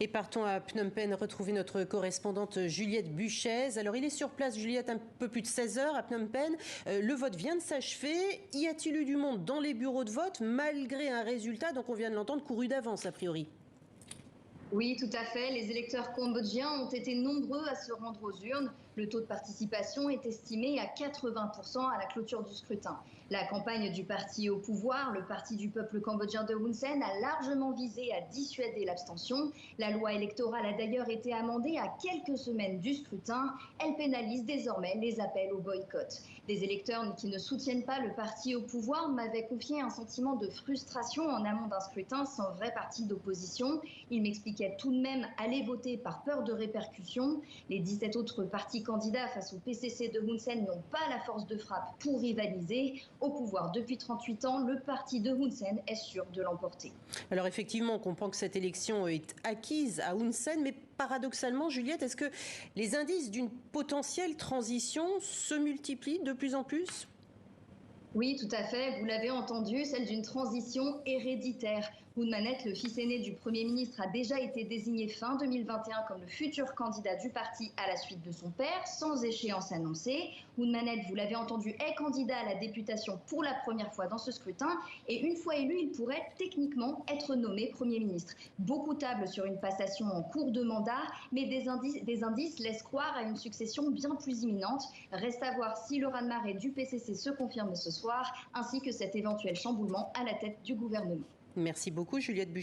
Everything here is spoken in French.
Et partons à Phnom Penh retrouver notre correspondante Juliette Buchez. Alors il est sur place, Juliette, un peu plus de 16 heures à Phnom Penh. Le vote vient de s'achever. Y a-t-il eu du monde dans les bureaux de vote malgré un résultat, donc on vient de l'entendre, couru d'avance a priori? Oui, tout à fait. Les électeurs cambodgiens ont été nombreux à se rendre aux urnes. Le taux de participation est estimé à 80% à la clôture du scrutin. La campagne du parti au pouvoir, le Parti du peuple cambodgien de Hun Sen, a largement visé à dissuader l'abstention. La loi électorale a d'ailleurs été amendée à quelques semaines du scrutin. Elle pénalise désormais les appels au boycott. Des électeurs qui ne soutiennent pas le parti au pouvoir m'avaient confié un sentiment de frustration en amont d'un scrutin sans vrai parti d'opposition. Ils m'expliquaient tout de même aller voter par peur de répercussions. Les 17 autres partis candidats face au PCC de Hun Sen n'ont pas la force de frappe pour rivaliser. Au pouvoir depuis 38 ans, le parti de Hun Sen est sûr de l'emporter. Alors effectivement, on comprend que cette élection est acquise à Hun Sen, mais paradoxalement, Juliette, est-ce que les indices d'une potentielle transition se multiplient de plus en plus ? Oui, tout à fait, vous l'avez entendu, celle d'une transition héréditaire. Hun Manet, le fils aîné du Premier ministre, a déjà été désigné fin 2021 comme le futur candidat du parti à la suite de son père, sans échéance annoncée. Hun Manet, vous l'avez entendu, est candidat à la députation pour la première fois dans ce scrutin. Et une fois élu, il pourrait techniquement être nommé Premier ministre. Beaucoup tablent sur une passation en cours de mandat, mais des indices laissent croire à une succession bien plus imminente. Reste à voir si le raz-de-marée du PCC se confirme ce soir, ainsi que cet éventuel chamboulement à la tête du gouvernement. Merci beaucoup, Juliette Buchez.